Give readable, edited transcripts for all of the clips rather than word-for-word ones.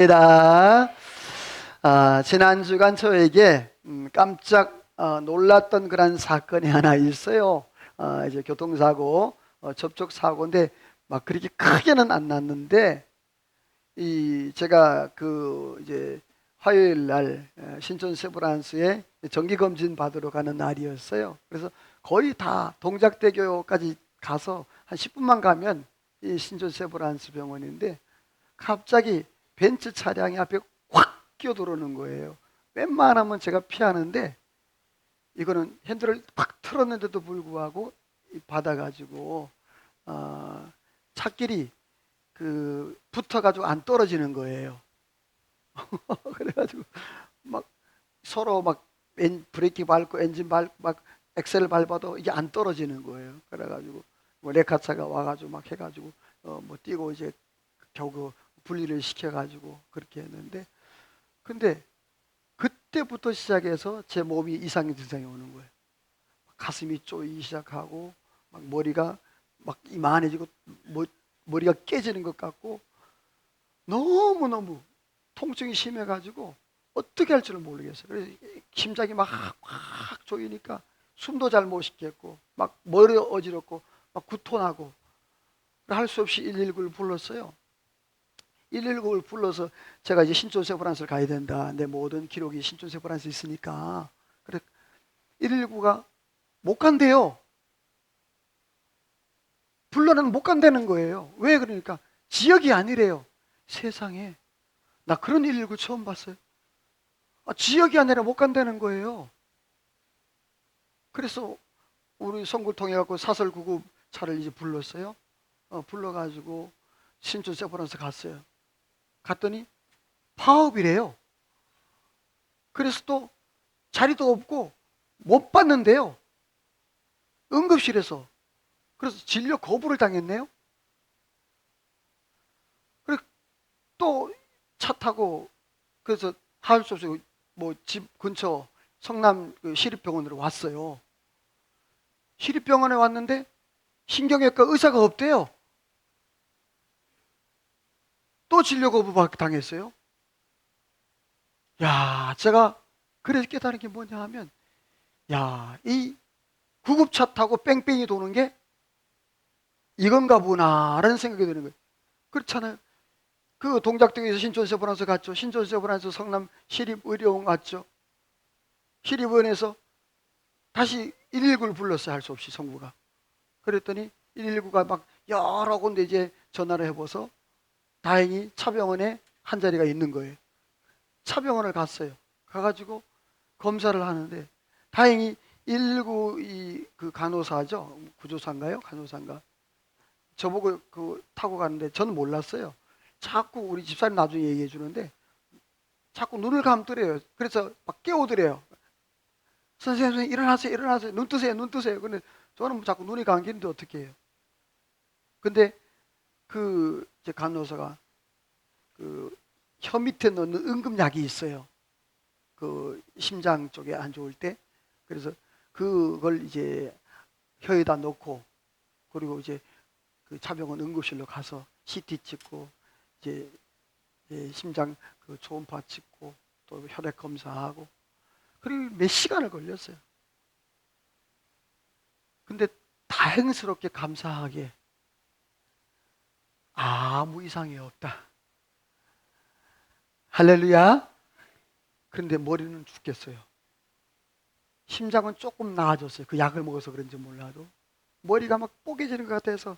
입니다. 지난 주간 저에게 깜짝 놀랐던 그런 사건이 하나 있어요. 이제 교통사고, 접촉사고인데 막 그렇게 크게는 안 났는데 제가 이제 화요일 날 신촌 세브란스에 정기 검진 받으러 가는 날이었어요. 그래서 거의 다 동작대교까지 가서 한 10분만 가면 이 신촌 세브란스 병원인데 갑자기 벤츠 차량이 앞에 확 끼어들어오는 거예요. 웬만하면 제가 피하는데 이거는 핸들을 팍 틀었는데도 불구하고 받아가지고 차끼리 붙어가지고 안 떨어지는 거예요. 그래가지고 막 서로 막 브레이크 밟고 엔진 밟고 막 엑셀 밟아도 이게 안 떨어지는 거예요. 그래가지고 뭐 레카차가 와가지고 막 해가지고 뭐 뛰고 이제 겨우 분리를 시켜가지고 그렇게 했는데, 근데 그때부터 시작해서 제 몸이 이상의 증상이 오는 거예요. 가슴이 쪼이기 시작하고 막 머리가 막 이만해지고 머리가 깨지는 것 같고 너무너무 통증이 심해가지고 어떻게 할 줄을 모르겠어요. 그래서 심장이 막 조이니까 숨도 잘 못 쉬겠고 막 머리 어지럽고 막 구토나고 할 수 없이 119를 불렀어요. 119를 불러서 제가 이제 신촌 세브란스를 가야 된다. 내 모든 기록이 신촌 세브란스에 있으니까. 그래 119가 못 간대요. 불러는 못 간다는 거예요. 왜 그러니까 지역이 아니래요. 세상에 나 그런 119 처음 봤어요. 지역이 아니라 못 간다는 거예요. 그래서 우리 성구를 통해 갖고 사설 구급 차를 이제 불렀어요. 불러가지고 신촌 세브란스 갔어요. 갔더니 파업이래요. 그래서 또 자리도 없고 못 받는데요. 응급실에서. 그래서 진료 거부를 당했네요. 그래서 또 차 타고 그래서 할 수 없이 뭐 집 근처 성남 시립병원으로 왔어요. 시립병원에 왔는데 신경외과 의사가 없대요. 또 진료 거부 당했어요. 야, 제가 그래서 깨달은 게 뭐냐 하면, 야, 이 구급차 타고 뺑뺑이 도는 게 이건가 보나라는 생각이 드는 거예요. 그렇잖아요. 그 동작동에서 신촌세브란스 갔죠. 신촌세브란스 성남 시립의료원 갔죠. 시립의원에서 다시 119를 불렀어요. 할 수 없이 성부가. 그랬더니 119가 막 여러 군데 이제 전화를 해봐서 다행히 차병원에 한 자리가 있는 거예요. 차병원을 갔어요. 가가지고 검사를 하는데 다행히 119 그 간호사죠. 구조사인가요? 간호사인가? 저보고 타고 가는데 저는 몰랐어요. 자꾸 우리 집사님 나중에 얘기해 주는데 자꾸 눈을 감더래요. 그래서 막 깨우더래요. 선생님 일어나세요, 일어나세요. 눈 뜨세요, 눈 뜨세요. 근데 저는 자꾸 눈이 감기는데 어떻게 해요? 근데 제 간호사가 혀 밑에 넣는 응급약이 있어요. 심장 쪽에 안 좋을 때. 그래서 그걸 이제 혀에다 넣고 그리고 이제 차병원 응급실로 가서 CT 찍고 이제 심장 초음파 찍고 또 혈액 검사하고 그리고 몇 시간을 걸렸어요. 근데 다행스럽게 감사하게 아무 이상이 없다. 할렐루야. 그런데 머리는 죽겠어요. 심장은 조금 나아졌어요. 그 약을 먹어서 그런지 몰라도 머리가 막 뽀개지는 것 같아서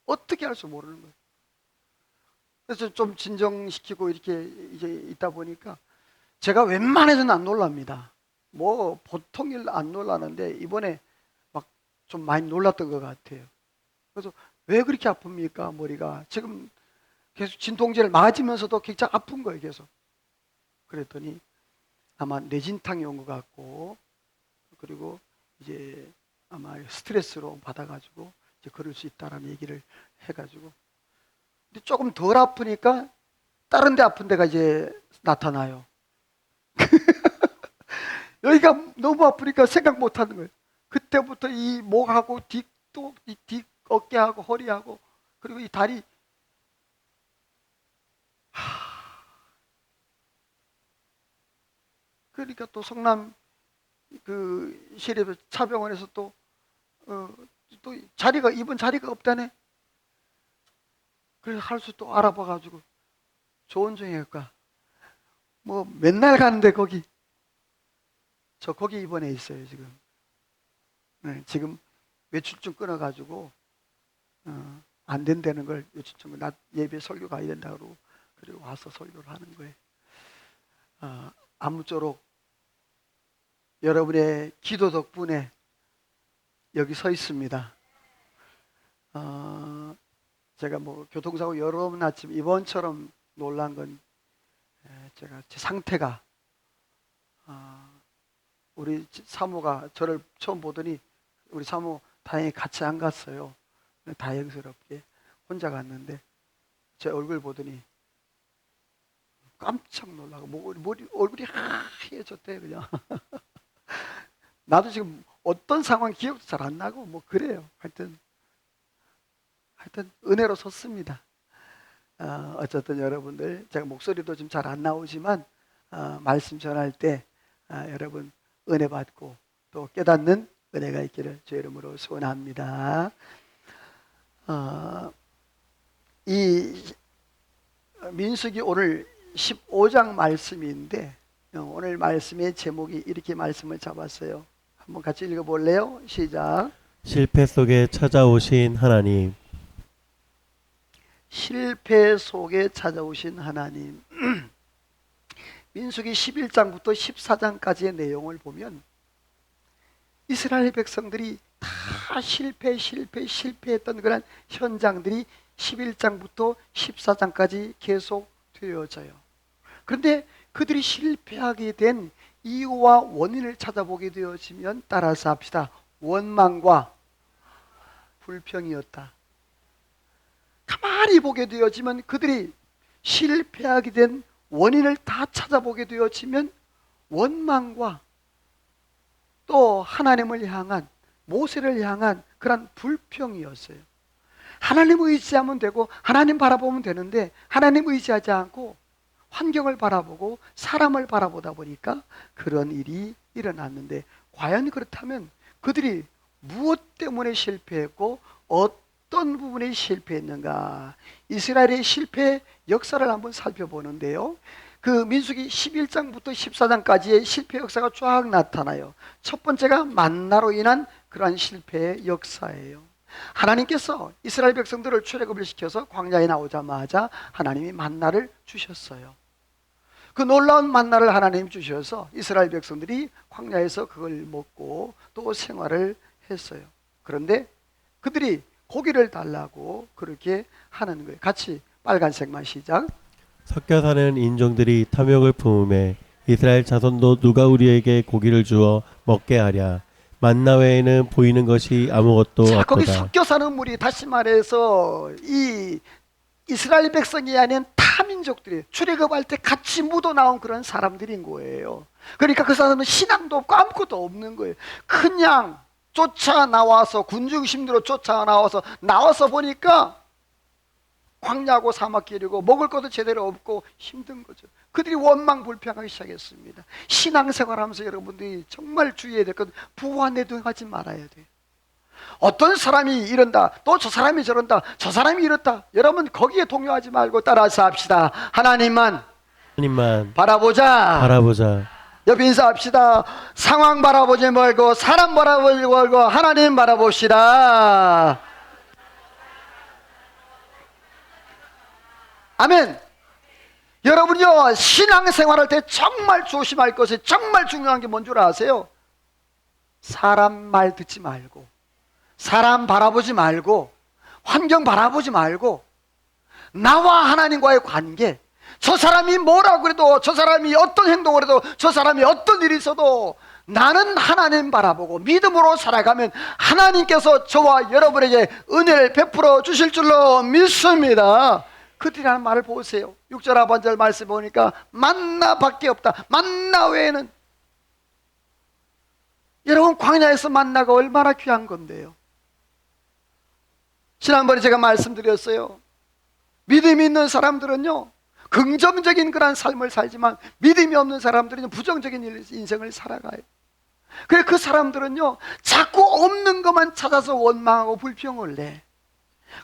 어떻게 할 줄 모르는 거예요. 그래서 좀 진정시키고 이렇게 이제 있다 보니까 제가 웬만해서는 안 놀랍니다. 뭐 보통 일 안 놀라는데 이번에 막 좀 많이 놀랐던 것 같아요. 그래서 왜 그렇게 아픕니까? 머리가 지금 계속 진통제를 맞으면서도 굉장히 아픈 거예요. 계속. 그랬더니 아마 뇌진탕이 온 것 같고 그리고 이제 아마 스트레스로 받아가지고 이제 그럴 수 있다라는 얘기를 해가지고 근데 조금 덜 아프니까 다른 데 아픈 데가 이제 나타나요. 여기가 너무 아프니까 생각 못 하는 거예요. 그때부터 이 목하고 뒷 어깨하고 허리하고 그리고 이 다리 그러니까 또 성남 그 시립 차병원에서 또 자리가 입원 자리가 없다네. 그래서 할 수 또 알아봐가지고 좋은 정형외과 뭐 맨날 가는데 거기 입원해 있어요 지금. 네, 지금 외출증 끊어가지고 안 된다는 걸 외출증 낮 예배 설교 가야 된다 그러고 그리고 와서 설교를 하는 거예요. 아무쪼록 여러분의 기도 덕분에 여기 서 있습니다. 제가 뭐 교통사고 여러 번 났지만 이번처럼 놀란 건 제가 제 상태가 우리 사모가 저를 처음 보더니 우리 사모 다행히 같이 안 갔어요. 다행스럽게 혼자 갔는데 제 얼굴 보더니 깜짝 놀라고 얼굴이 하얘졌대 그냥. 나도 지금 어떤 상황 기억도 잘 안 나고 뭐 그래요. 하여튼 은혜로 섰습니다. 어쨌든 여러분들 제가 목소리도 좀 잘 안 나오지만 말씀 전할 때 여러분 은혜 받고 또 깨닫는 은혜가 있기를 주 이름으로 소원합니다. 이 민수기 오늘 15장 말씀인데 오늘 말씀의 제목이 이렇게 말씀을 잡았어요. 한번 같이 읽어볼래요? 시작. 실패 속에 찾아오신 하나님. 실패 속에 찾아오신 하나님. 민수기 11장부터 14장까지의 내용을 보면 이스라엘 백성들이 다 실패했던 그런 현장들이 11장부터 14장까지 계속 되어져요. 그런데 그들이 실패하게 된 이유와 원인을 찾아보게 되어지면 따라서 합시다. 원망과 불평이었다. 가만히 보게 되어지면 그들이 실패하게 된 원인을 다 찾아보게 되어지면 원망과 또 하나님을 향한 모세를 향한 그런 불평이었어요. 하나님 의지하면 되고 하나님 바라보면 되는데 하나님 의지하지 않고 환경을 바라보고 사람을 바라보다 보니까 그런 일이 일어났는데 과연 그렇다면 그들이 무엇 때문에 실패했고 어떤 부분에 실패했는가? 이스라엘의 실패 역사를 한번 살펴보는데요. 그 민수기 11장부터 14장까지의 실패 역사가 쫙 나타나요. 첫 번째가 만나로 인한 그러한 실패의 역사예요. 하나님께서 이스라엘 백성들을 출애굽을 시켜서 광야에 나오자마자 하나님이 만나를 주셨어요. 그 놀라운 만나를 하나님이 주셔서 이스라엘 백성들이 광야에서 그걸 먹고 또 생활을 했어요. 그런데 그들이 고기를 달라고 그렇게 하는 거예요. 같이 빨간색만 시작. 섞여 사는 인종들이 탐욕을 품음에 이스라엘 자손도 누가 우리에게 고기를 주어 먹게 하랴. 만나 외에는 보이는 것이 아무것도 없도다. 거기 섞여 사는 무리, 다시 말해서 이 이스라엘 백성이 아닌 타민족들이 출애굽할 때 같이 묻어 나온 그런 사람들인 거예요. 그러니까 그 사람은 신앙도 없고 아무것도 없는 거예요. 그냥 쫓아 나와서 군중심리로 쫓아 나와서 보니까 광야고 사막길이고 먹을 것도 제대로 없고 힘든 거죠. 그들이 원망 불평하기 시작했습니다. 신앙생활하면서 여러분들이 정말 주의해야 될 건 부화내동하지 말아야 돼요. 어떤 사람이 이런다, 또 저 사람이 저런다, 저 사람이 이렇다. 여러분 거기에 동요하지 말고 따라서 합시다. 하나님만 바라보자. 옆에 인사합시다. 상황 바라보지 말고 사람 바라보지 말고 하나님 바라봅시다. 아멘. 여러분요, 신앙생활할 때 정말 조심할 것이 정말 중요한 게 뭔 줄 아세요? 사람 말 듣지 말고 사람 바라보지 말고 환경 바라보지 말고 나와 하나님과의 관계, 저 사람이 뭐라고 해도 저 사람이 어떤 행동을 해도 저 사람이 어떤 일이 있어도 나는 하나님 바라보고 믿음으로 살아가면 하나님께서 저와 여러분에게 은혜를 베풀어 주실 줄로 믿습니다. 그들이라는 말을 보세요. 6절 하반절 말씀 보니까 만나밖에 없다. 만나 외에는. 여러분 광야에서 만나가 얼마나 귀한 건데요. 지난번에 제가 말씀드렸어요. 믿음이 있는 사람들은요 긍정적인 그런 삶을 살지만 믿음이 없는 사람들은 부정적인 인생을 살아가요. 그래서 그 사람들은요 자꾸 없는 것만 찾아서 원망하고 불평을 내.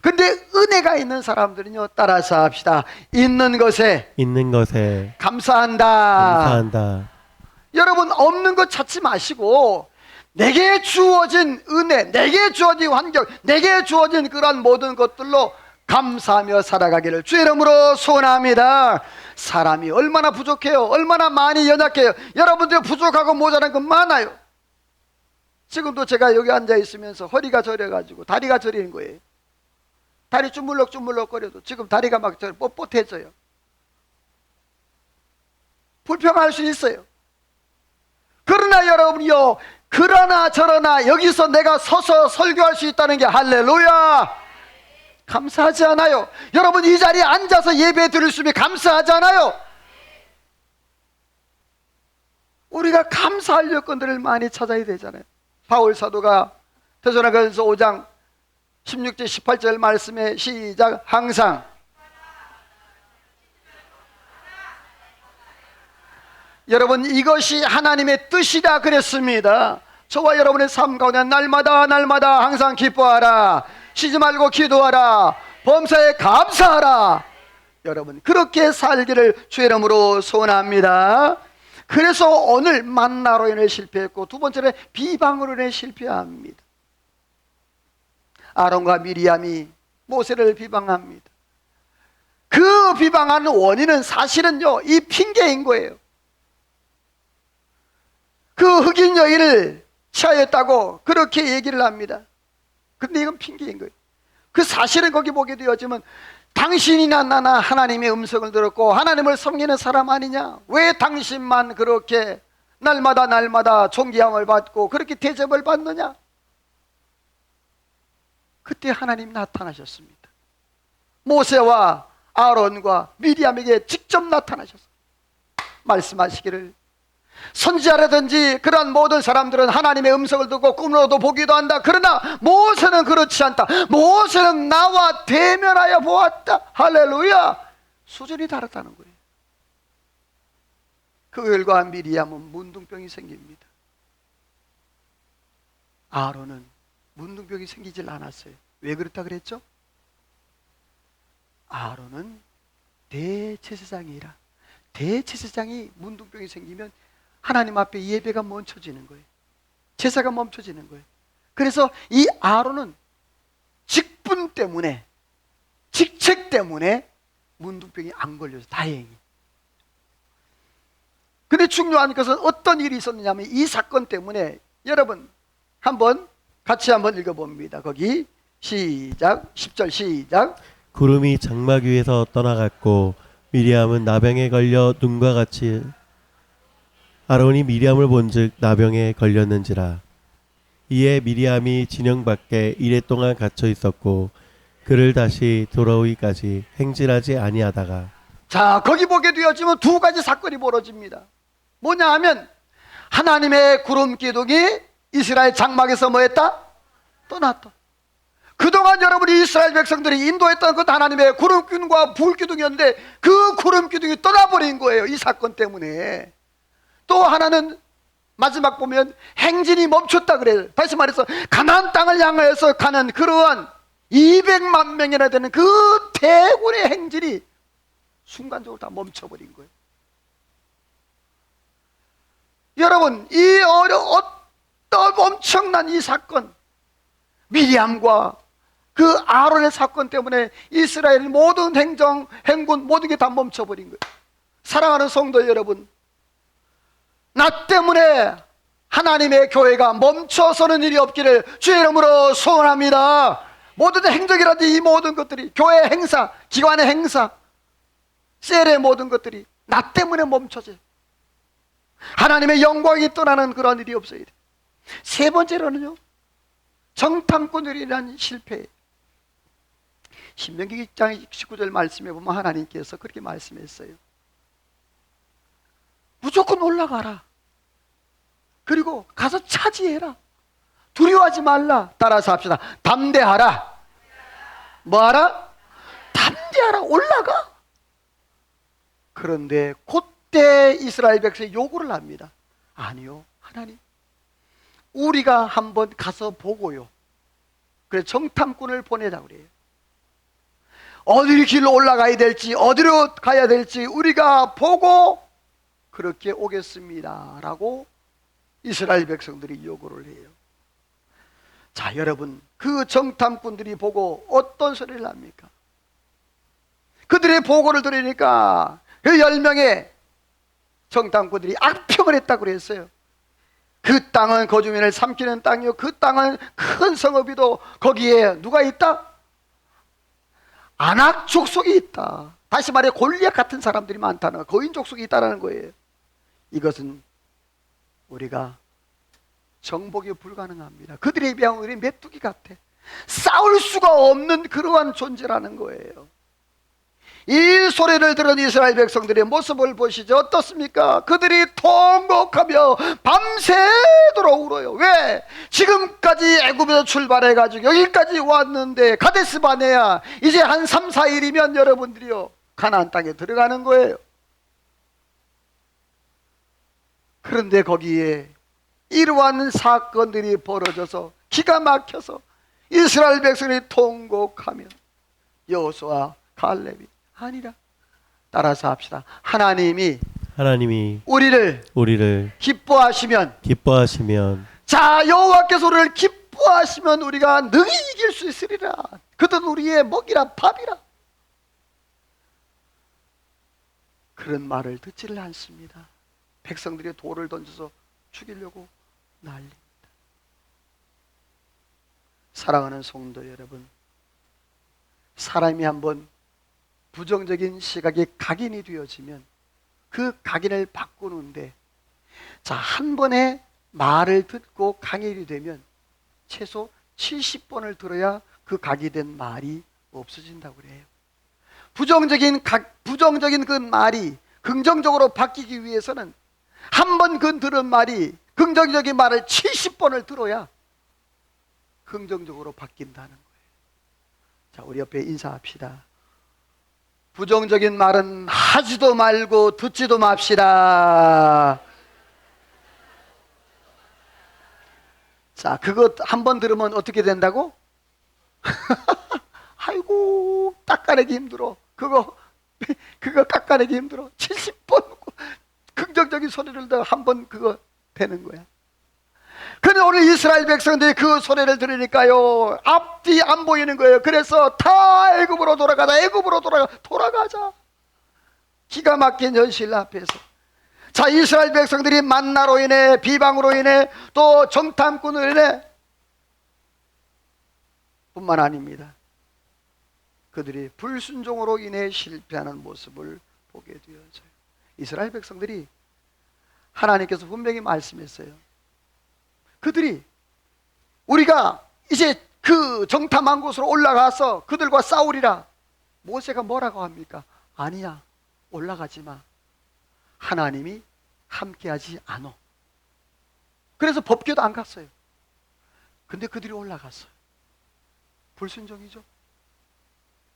근데 은혜가 있는 사람들은요, 따라서 합시다. 있는 것에 감사한다. 감사한다. 여러분, 없는 것 찾지 마시고 내게 주어진 은혜, 내게 주어진 환경, 내게 주어진 그런 모든 것들로 감사하며 살아가기를 주의 이름으로 소원합니다. 사람이 얼마나 부족해요. 얼마나 많이 연약해요. 여러분들 부족하고 모자란 건 많아요. 지금도 제가 여기 앉아 있으면서 허리가 저려가지고 다리가 저리는 거예요. 다리 주물럭주물럭 거려도 지금 다리가 막 뻣뻣해져요. 불평할 수 있어요. 그러나 여러분이요, 그러나 저러나 여기서 내가 서서 설교할 수 있다는 게 할렐루야, 감사하지 않아요? 여러분 이 자리에 앉아서 예배 드릴 수 있으면 감사하지 않아요? 우리가 감사할 여건들을 많이 찾아야 되잖아요. 바울 사도가 데살로니가전서 5장 16절 18절 말씀에 시작. 항상 여러분 이것이 하나님의 뜻이라 그랬습니다. 저와 여러분의 삶 가운데 날마다 항상 기뻐하라, 쉬지 말고 기도하라, 범사에 감사하라. 여러분 그렇게 살기를 주의 이름으로 소원합니다. 그래서 오늘 만나로 인해 실패했고 두 번째는 비방으로 인해 실패합니다. 아론과 미리암이 모세를 비방합니다. 그 비방하는 원인은 사실은요 이 핑계인 거예요. 그 흑인 여인을 취하였다고 그렇게 얘기를 합니다. 근데 이건 핑계인 거예요. 그 사실은 거기 보게 되었지만 당신이나 나나 하나님의 음성을 들었고 하나님을 섬기는 사람 아니냐? 왜 당신만 그렇게 날마다 존귀함을 받고 그렇게 대접을 받느냐? 그때 하나님 나타나셨습니다. 모세와 아론과 미리암에게 직접 나타나셨습니다. 말씀하시기를 선지자라든지 그런 모든 사람들은 하나님의 음성을 듣고 꿈으로도 보기도 한다. 그러나 모세는 그렇지 않다. 모세는 나와 대면하여 보았다. 할렐루야. 수준이 다르다는 거예요. 그 결과 미리암은 문둥병이 생깁니다. 아론은 문둥병이 생기질 않았어요. 왜 그렇다 그랬죠? 아론은 대제사장이라. 대제사장이 문둥병이 생기면 하나님 앞에 예배가 멈춰지는 거예요. 제사가 멈춰지는 거예요. 그래서 이 아론은 직분 때문에, 직책 때문에 문둥병이 안 걸려서 다행히. 근데 중요한 것은 어떤 일이 있었느냐면 이 사건 때문에 여러분 같이 한번 읽어봅니다. 거기 시작. 10절 시작. 구름이 장막 위에서 떠나갔고 미리암은 나병에 걸려 눈과 같이 아론이 미리암을 본즉 나병에 걸렸는지라. 이에 미리암이 진영 밖에 이레 동안 갇혀 있었고 그를 다시 돌아오기까지 행진하지 아니하다가. 자, 거기 보게 되었지만 두 가지 사건이 벌어집니다. 뭐냐 하면 하나님의 구름 기둥이 이스라엘 장막에서 뭐했다? 떠났다. 그동안 여러분이 이스라엘 백성들이 인도했던 것 하나님의 구름 기둥과 불 기둥이었는데 그 구름 기둥이 떠나버린 거예요. 이 사건 때문에. 또 하나는 마지막 보면 행진이 멈췄다 그래요. 다시 말해서 가나안 땅을 향하여서 가는 그러한 200만 명이나 되는 그 대군의 행진이 순간적으로 다 멈춰버린 거예요. 여러분 이 어떤 엄청난 이 사건, 미리암과 그 아론의 사건 때문에 이스라엘 모든 행정, 행군 모든 게 다 멈춰버린 거예요. 사랑하는 성도 여러분, 나 때문에 하나님의 교회가 멈춰서는 일이 없기를 주의 이름으로 소원합니다. 모든 행정이라든지 이 모든 것들이 교회 행사, 기관의 행사, 셀의 모든 것들이 나 때문에 멈춰져요. 하나님의 영광이 떠나는 그런 일이 없어야 돼요. 세 번째로는요, 정탐꾼으로 인한 실패. 신명기 1장 19절 말씀에 보면 하나님께서 그렇게 말씀했어요. 무조건 올라가라. 그리고 가서 차지해라. 두려워하지 말라. 따라서 합시다. 담대하라. 뭐하라? 담대하라. 올라가. 그런데 그때 이스라엘 백성이 요구를 합니다. 아니요, 하나님, 우리가 한번 가서 보고요. 그래서 정탐꾼을 보내자고 그래요. 어디 길로 올라가야 될지, 어디로 가야 될지 우리가 보고 그렇게 오겠습니다 라고 이스라엘 백성들이 요구를 해요. 자, 여러분, 그 정탐꾼들이 보고 어떤 소리를 합니까? 그들의 보고를 들으니까 그 10명의 정탐꾼들이 악평을 했다고 그랬어요. 그 땅은 거주민을 삼키는 땅이요, 그 땅은 큰 성읍이도 거기에 누가 있다? 아낙 족속이 있다. 다시 말해 골리앗 같은 사람들이 많다는, 거인 족속이 있다는 거예요. 이것은 우리가 정복이 불가능합니다. 그들에 비하면 우리 메뚜기 같아. 싸울 수가 없는 그러한 존재라는 거예요. 이 소리를 들은 이스라엘 백성들의 모습을 보시죠. 어떻습니까? 그들이 통곡하며 밤새도록 울어요. 왜? 지금까지 애굽에서 출발해가지고 여기까지 왔는데 가데스바네아 이제 한 3, 4일이면 여러분들이요 가나안 땅에 들어가는 거예요. 그런데 거기에 이러한 사건들이 벌어져서 기가 막혀서 이스라엘 백성이 통곡하며 여호수아, 갈렙이 아니라, 따라서 합시다. 하나님이 우리를 기뻐하시면, 자, 여호와께서 우리를 기뻐하시면 우리가 능히 이길 수 있으리라. 그들은 우리의 먹이라 밥이라. 그런 말을 듣지를 않습니다. 백성들이 돌을 던져서 죽이려고 난립니다. 사랑하는 성도 여러분, 사람이 한번 부정적인 시각이 각인이 되어지면 그 각인을 바꾸는데, 자, 한 번의 말을 듣고 각인이 되면 최소 70번을 들어야 그 각인된 말이 없어진다고 그래요. 부정적인 그 말이 긍정적으로 바뀌기 위해서는 한 번 그 들은 말이, 긍정적인 말을 70번을 들어야 긍정적으로 바뀐다는 거예요. 자, 우리 옆에 인사합시다. 부정적인 말은 하지도 말고 듣지도 맙시다. 자, 그거 한 번 들으면 어떻게 된다고? 아이고, 닦아내기 힘들어. 그거 깎아내기 힘들어. 70번 긍정적인 소리를 더 한 번 그거 되는 거야. 근데 오늘 이스라엘 백성들이 그 소리를 들으니까요, 앞뒤 안 보이는 거예요. 그래서 다 애굽으로 돌아가자. 기가 막힌 현실 앞에서. 자, 이스라엘 백성들이 만나로 인해, 비방으로 인해, 또 정탐꾼으로 인해 뿐만 아닙니다. 그들이 불순종으로 인해 실패하는 모습을 보게 되어져요. 이스라엘 백성들이 하나님께서 분명히 말씀했어요. 그들이 우리가 이제 그 정탐한 곳으로 올라가서 그들과 싸우리라. 모세가 뭐라고 합니까? 아니야, 올라가지 마. 하나님이 함께하지 않어. 그래서 법궤도 안 갔어요. 근데 그들이 올라갔어요. 불순종이죠.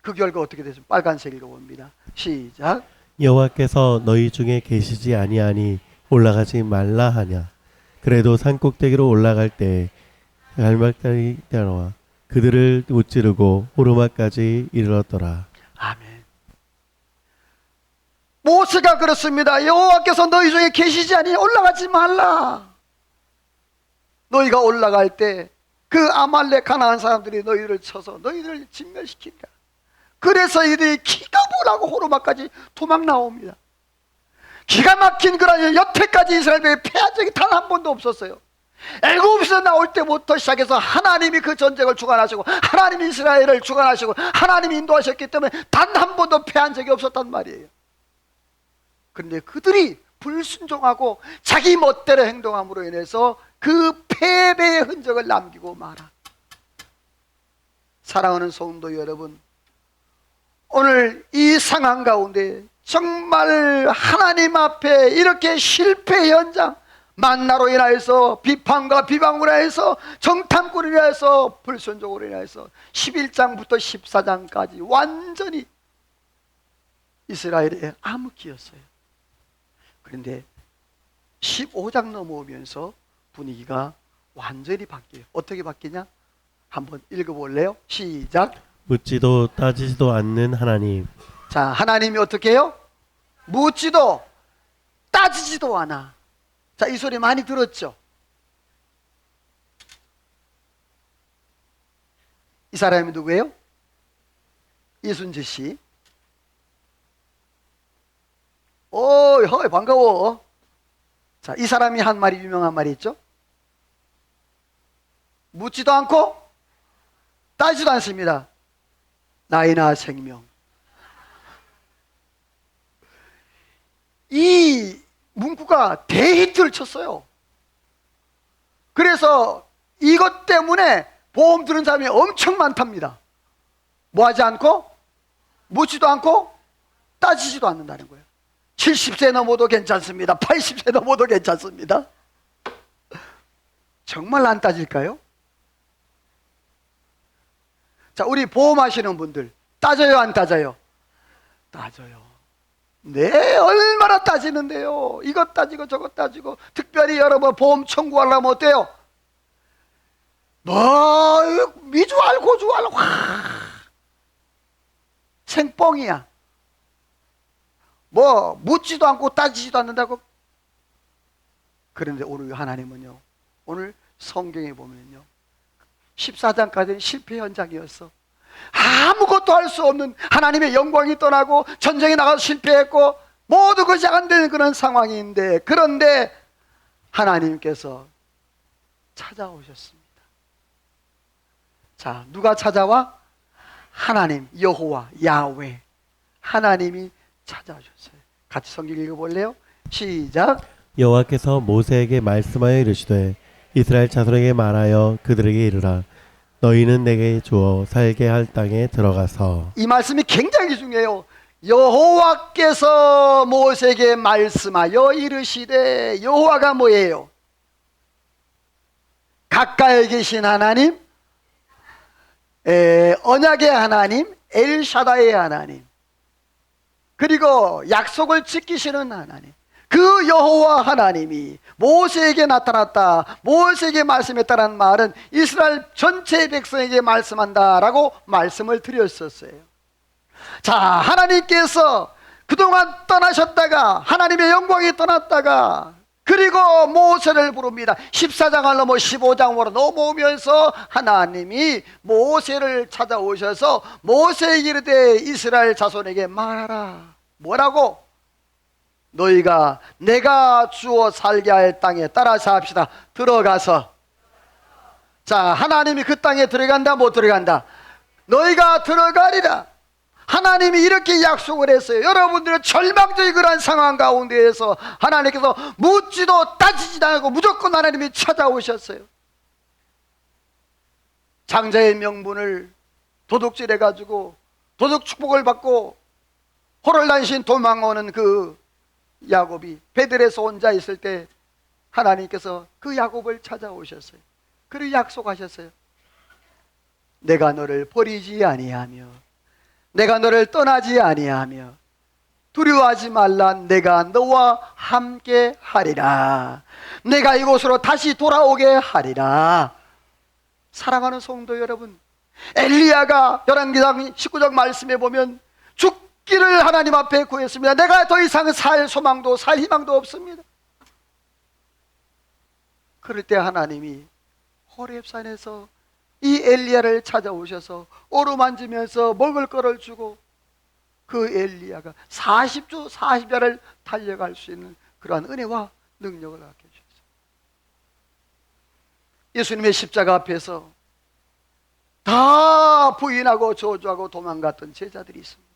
그 결과 어떻게 됐습니까? 빨간색으로 봅니다. 시작. 여호와께서 너희 중에 계시지 아니하니 올라가지 말라 하냐. 그래도 산꼭대기로 올라갈 때 갈막달이 따라와 그들을 무찌르고 오르막까지 이르렀더라. 아멘. 모세가 그렇습니다. 여호와께서 너희 중에 계시지 아니 올라가지 말라. 너희가 올라갈 때 그 아말렉 가나안 사람들이 너희를 쳐서 너희를 진멸시킨다. 그래서 이들이 기가 불하고 호르마까지 도망 나옵니다. 기가 막힌 그런, 여태까지 이스라엘에 패한 적이 단 한 번도 없었어요. 애굽에서 나올 때부터 시작해서 하나님이 그 전쟁을 주관하시고 하나님이 이스라엘을 주관하시고 하나님이 인도하셨기 때문에 단 한 번도 패한 적이 없었단 말이에요. 그런데 그들이 불순종하고 자기 멋대로 행동함으로 인해서 그 패배의 흔적을 남기고 말아. 사랑하는 성도 여러분, 오늘 이 상황 가운데 정말 하나님 앞에 이렇게 실패 현장, 만나로 인하여서 비판과 비방으로 인하여서 정탐꾼으로 인하여서 불순종으로 인하여서 11장부터 14장까지 완전히 이스라엘의 암흑기였어요. 그런데 15장 넘어오면서 분위기가 완전히 바뀌어요. 어떻게 바뀌냐? 한번 읽어볼래요? 시작. 묻지도 따지지도 않는 하나님. 자, 하나님이 어떻게 해요? 묻지도 따지지도 않아. 자, 이 소리 많이 들었죠? 이 사람이 누구예요? 이순재 씨. 오, 반가워. 자, 이 사람이 한 말이 유명한 말이 있죠? 묻지도 않고 따지지도 않습니다. 나이나 생명. 이 문구가 대히트를 쳤어요. 그래서 이것 때문에 보험 들은 사람이 엄청 많답니다. 뭐 하지 않고 묻지도 않고 따지지도 않는다는 거예요. 70세 넘어도 괜찮습니다. 80세 넘어도 괜찮습니다. 정말 안 따질까요? 자, 우리 보험하시는 분들 따져요, 안 따져요? 따져요. 네, 얼마나 따지는데요. 이것 따지고 저것 따지고. 특별히 여러분 보험 청구하려면 어때요? 뭐 미주알 고주알 생뻥이야. 뭐 묻지도 않고 따지지도 않는다고. 그런데 오늘 하나님은요, 오늘 성경에 보면요 14장까지는 실패 현장이었어. 아무것도 할 수 없는, 하나님의 영광이 떠나고 전쟁에 나가서 실패했고 모두 것이 안 되는 그런 상황인데, 그런데 하나님께서 찾아오셨습니다. 자, 누가 찾아와? 하나님, 여호와, 야훼, 하나님이 찾아오셨어요. 같이 성경 읽어볼래요? 시작. 여호와께서 모세에게 말씀하여 이르시되 이스라엘 자손에게 말하여 그들에게 이르라. 너희는 내게 주어 살게 할 땅에 들어가서. 이 말씀이 굉장히 중요해요. 여호와께서 모세에게 말씀하여 이르시되, 여호와가 뭐예요? 가까이 계신 하나님, 언약의 하나님, 엘샤다의 하나님, 그리고 약속을 지키시는 하나님, 그 여호와 하나님이 모세에게 나타났다, 모세에게 말씀했다는 말은 이스라엘 전체 백성에게 말씀한다라고 말씀을 드렸었어요. 자, 하나님께서 그동안 떠나셨다가, 하나님의 영광이 떠났다가, 그리고 모세를 부릅니다. 14장을 넘어 15장으로 넘어오면서 하나님이 모세를 찾아오셔서 모세에게 이르되 이스라엘 자손에게 말하라. 뭐라고? 너희가 내가 주어 살게 할 땅에, 따라서 합시다, 들어가서. 자, 하나님이 그 땅에 들어간다, 못 들어간다? 너희가 들어가리라. 하나님이 이렇게 약속을 했어요. 여러분들은 절망적인 그런 상황 가운데에서 하나님께서 묻지도 따지지도 않고 무조건 하나님이 찾아오셨어요. 장자의 명분을 도둑질해가지고 도둑 축복을 받고 호롤단신 도망오는 그 야곱이 베들에서 혼자 있을 때 하나님께서 그 야곱을 찾아오셨어요. 그리고 약속하셨어요. 내가 너를 버리지 아니하며 내가 너를 떠나지 아니하며 두려워하지 말라. 내가 너와 함께 하리라. 내가 이곳으로 다시 돌아오게 하리라. 사랑하는 성도 여러분, 엘리야가 열왕기상 19장 말씀에 보면 죽기를 하나님 앞에 구했습니다. 내가 더 이상 살 소망도 살 희망도 없습니다. 그럴 때 하나님이 호렙산에서 이 엘리야를 찾아오셔서 오르만지면서 먹을 거를 주고 그 엘리야가 40주 40야를 달려갈 수 있는 그러한 은혜와 능력을 갖게 해주셨어요. 예수님의 십자가 앞에서 다 부인하고 저주하고 도망갔던 제자들이 있습니다.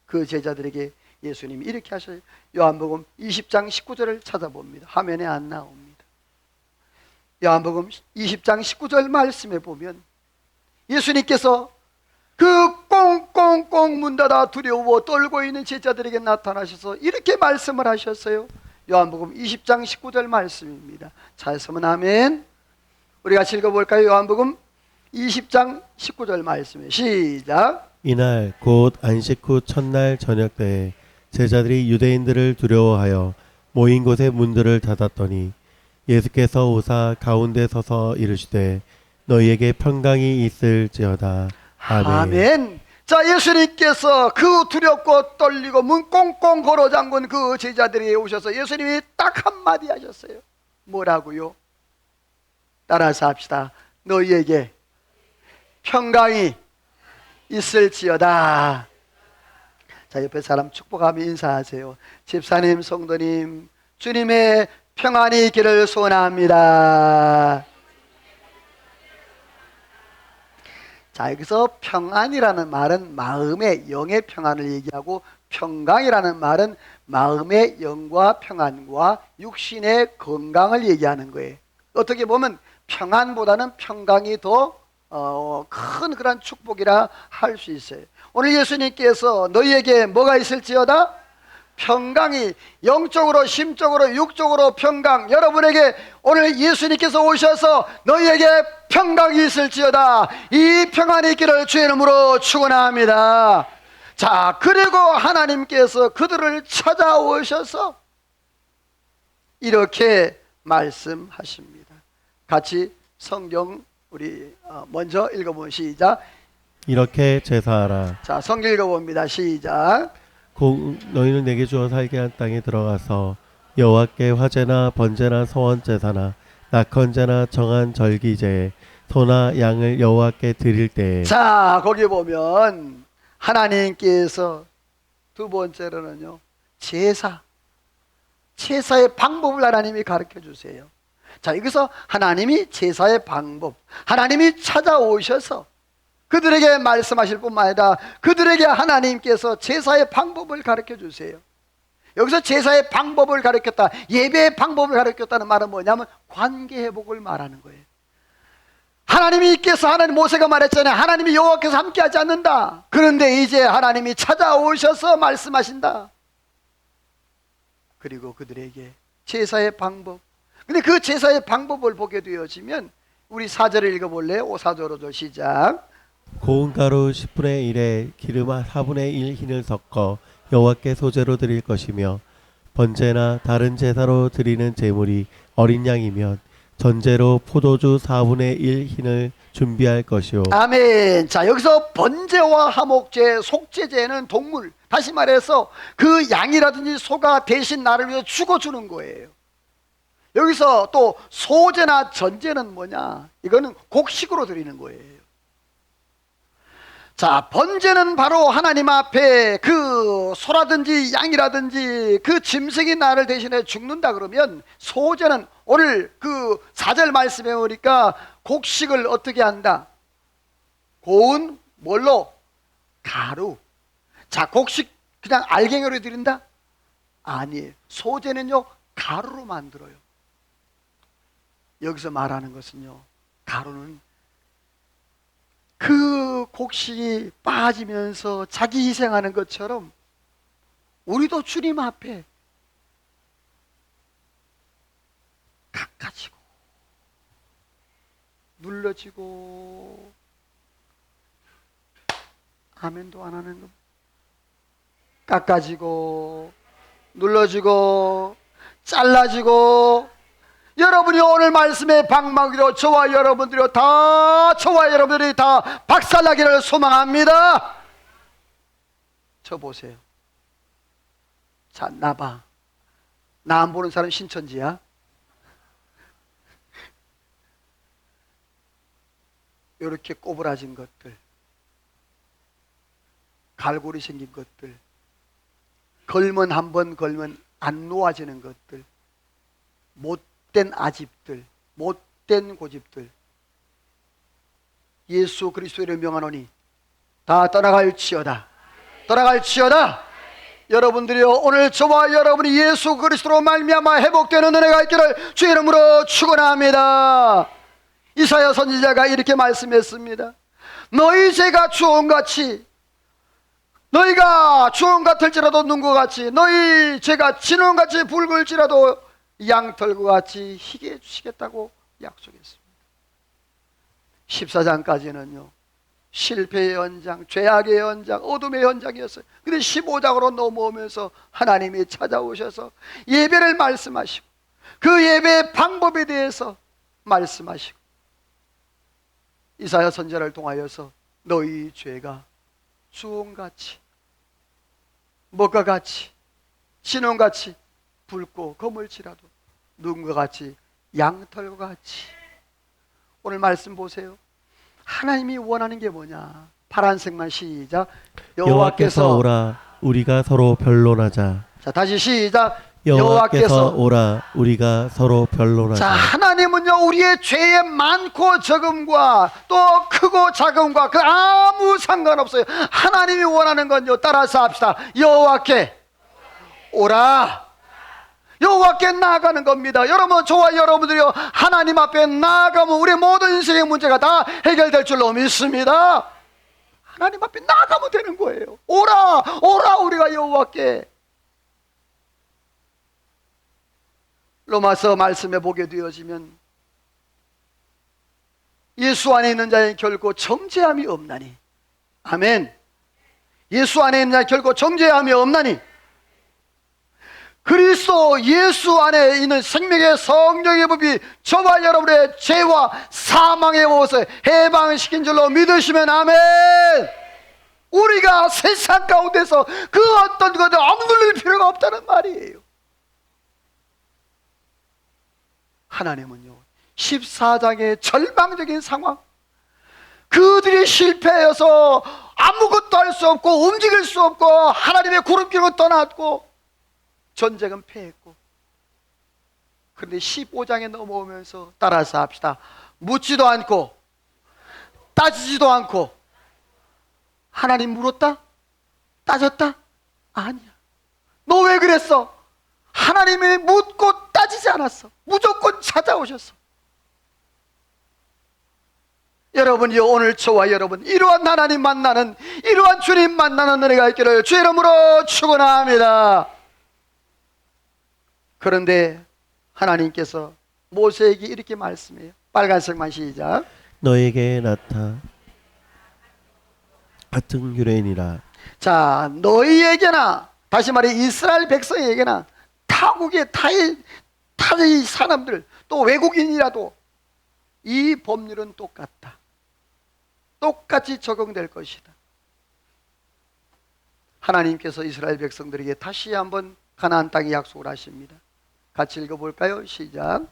그 제자들에게 예수님이 이렇게 하셔요. 요한복음 20장 19절을 찾아봅니다. 화면에 안 나옵니다. 요한복음 20장 19절 말씀에 보면 예수님께서 그 꽁꽁꽁 문 닫아 두려워 떨고 있는 제자들에게 나타나셔서 이렇게 말씀을 하셨어요. 요한복음 20장 19절 말씀입니다. 찾으면 아멘. 우리 같이 읽어볼까요? 요한복음 20장 19절 말씀에 시작. 이날 곧 안식 후 첫날 저녁 때에 제자들이 유대인들을 두려워하여 모인 곳의 문들을 닫았더니 예수께서 오사 가운데 서서 이르시되 너희에게 평강이 있을지어다. 아멘. 아멘. 자, 예수님께서 그 두렵고 떨리고 문 꽁꽁 걸어 잠근 그 제자들에게 오셔서 예수님이 딱 한마디 하셨어요. 뭐라고요? 따라서 합시다. 너희에게 평강이 있을지어다. 자, 옆에 사람 축복하며 인사하세요. 집사님, 성도님, 주님의 평안이 있기를 소원합니다. 자, 여기서 평안이라는 말은 마음의 영의 평안을 얘기하고 평강이라는 말은 마음의 영과 평안과 육신의 건강을 얘기하는 거예요. 어떻게 보면 평안보다는 평강이 더 큰 그런 축복이라 할 수 있어요. 오늘 예수님께서 너희에게 뭐가 있을지어다? 평강이 영적으로 심적으로 육적으로 평강. 여러분에게 오늘 예수님께서 오셔서 너희에게 평강이 있을지어다. 이 평안이 있기를 주의 이름으로 축원합니다. 자, 그리고 하나님께서 그들을 찾아오셔서 이렇게 말씀하십니다. 같이 성경 우리 먼저 읽어보면 시작. 이렇게 제사하라. 자, 성경 읽어봅니다. 시작. 곧 너희는 내게 주어 살게 한 땅에 들어가서 여호와께 화제나 번제나 소원 제사나 낙헌제나 정한 절기제에 소나 양을 여호와께 드릴 때에. 자, 거기 보면 하나님께서 두 번째로는요, 제사의 방법을 하나님이 가르쳐 주세요. 자, 여기서 하나님이 제사의 방법, 하나님이 찾아오셔서 그들에게 말씀하실 뿐만 아니라 그들에게 하나님께서 제사의 방법을 가르쳐 주세요. 여기서 제사의 방법을 가르쳤다, 예배의 방법을 가르쳤다는 말은 뭐냐면 관계 회복을 말하는 거예요. 하나님께서 모세가 말했잖아요. 하나님이 여호와께서 함께하지 않는다. 그런데 이제 하나님이 찾아오셔서 말씀하신다. 그리고 그들에게 제사의 방법. 근데 그 제사의 방법을 보게 되어지면 우리 4절을 읽어볼래요? 5, 4절, 5절 시작. 고운 가루 10분의 1에 기름 4분의 1 흰을 섞어 여호와께 소제로 드릴 것이며 번제나 다른 제사로 드리는 제물이 어린 양이면 전제로 포도주 4분의 1 흰을 준비할 것이요. 아멘. 자, 여기서 번제와 화목제, 속죄제는 동물, 다시 말해서 그 양이라든지 소가 대신 나를 위해 죽어주는 거예요. 여기서 또 소제나 전제는 뭐냐? 이거는 곡식으로 드리는 거예요. 자, 번제는 바로 하나님 앞에 그 소라든지 양이라든지 그 짐승이 나를 대신해 죽는다 그러면, 소제는 오늘 그 4절 말씀에 보니까 곡식을 어떻게 한다? 고운 뭘로? 가루. 자, 곡식 그냥 알갱이로 드린다? 아니에요. 소제는요, 가루로 만들어요. 여기서 말하는 것은요, 가루는 그 곡식이 빠지면서 자기 희생하는 것처럼 우리도 주님 앞에 깎아지고 눌러지고, 아멘도 안 하는 거, 깎아지고 눌러지고 잘라지고, 여러분이 오늘 말씀의 방망이로 저와 여러분들이 다 박살나기를 소망합니다. 저 보세요. 자, 나 봐. 나 안 보는 사람 신천지야? 이렇게 꼬부라진 것들, 갈고리 생긴 것들, 걸면 한 번 걸면 안 놓아지는 것들, 못된 아집들, 못된 고집들, 예수 그리스도를 명하노니 다 떠나갈지어다. 떠나갈지어다. 여러분들이요, 오늘 저와 여러분이 예수 그리스도로 말미암아 회복되는 은혜가 있기를 주의 이름으로 축원합니다. 이사야 선지자가 이렇게 말씀했습니다. 너희 죄가 주홍같이, 너희가 주홍 같을지라도 눈과 같이, 너희 죄가 진홍같이 붉을지라도 양털과 같이 희게 해주시겠다고 약속했습니다. 14장까지는요 실패의 현장, 죄악의 현장, 어둠의 현장이었어요. 근데 15장으로 넘어오면서 하나님이 찾아오셔서 예배를 말씀하시고 그 예배의 방법에 대해서 말씀하시고 이사야 선지자를 통하여서 너희 죄가 수온같이 먹과 같이 진홍같이 붉고 거물지라도 눈과 같이 양털과 같이. 오늘 말씀 보세요. 하나님이 원하는 게 뭐냐? 파란색만 시작. 여호와께서 오라 우리가 서로 변론하자. 자, 다시 시작. 여호와께서 오라 우리가 서로 변론하자. 자, 하나님은요 우리의 죄의 많고 적음과 또 크고 작음과 그 아무 상관없어요. 하나님이 원하는 건요, 따라서 합시다. 여호와께 오라. 여호와께 나아가는 겁니다. 여러분, 저와 여러분들이요 하나님 앞에 나아가면 우리 모든 인생의 문제가 다 해결될 줄로 믿습니다. 하나님 앞에 나아가면 되는 거예요. 오라 오라 우리가 여호와께. 로마서 말씀에 보게 되어지면 예수 안에 있는 자에 결코 정죄함이 없나니. 아멘. 예수 안에 있는 자에 결코 정죄함이 없나니. 그리스도 예수 안에 있는 생명의 성령의 법이 저와 여러분의 죄와 사망의 옷을 해방시킨 줄로 믿으시면 아멘. 우리가 세상 가운데서 그 어떤 것을 억눌릴 필요가 없다는 말이에요. 하나님은요 14장의 절망적인 상황, 그들이 실패해서 아무것도 할 수 없고 움직일 수 없고 하나님의 구름길로 떠났고 전쟁은 패했고, 그런데 15장에 넘어오면서 따라서 합시다. 묻지도 않고 따지지도 않고. 하나님 물었다? 따졌다? 아니야. 너 왜 그랬어? 하나님이 묻고 따지지 않았어. 무조건 찾아오셨어. 여러분이 오늘 저와 여러분 이러한 하나님 만나는, 이러한 주님 만나는 은혜가 있기를 주의 이름으로 축원합니다. 그런데 하나님께서 모세에게 이렇게 말씀해요. 빨간색만 시작. 너에게 나타 같은 유래인이라. 자, 너희에게나, 다시 말해 이스라엘 백성에게나 타국의 타의 사람들 또 외국인이라도 이 법률은 똑같다. 똑같이 적용될 것이다. 하나님께서 이스라엘 백성들에게 다시 한번 가나안 땅의 약속을 하십니다. 같이 읽어볼까요? 시작.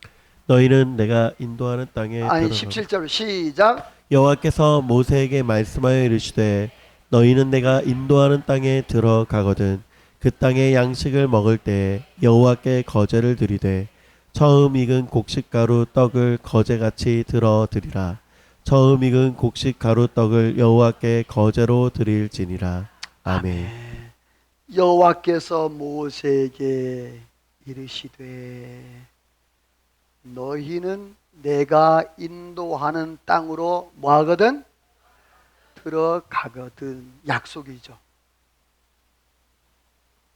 너희는 내가 인도하는 땅에 아니, 들어가고. 17절 시작. 여호와께서 모세에게 말씀하여 이르시되 너희는 내가 인도하는 땅에 들어가거든 그 땅의 양식을 먹을 때 여호와께 거제를 드리되 처음 익은 곡식가루 떡을 거제같이 들어 드리라. 처음 익은 곡식가루 떡을 여호와께 거제로 드릴지니라. 아멘. 여호와께서 모세에게 이르시되 너희는 내가 인도하는 땅으로 뭐하거든? 들어가거든. 약속이죠.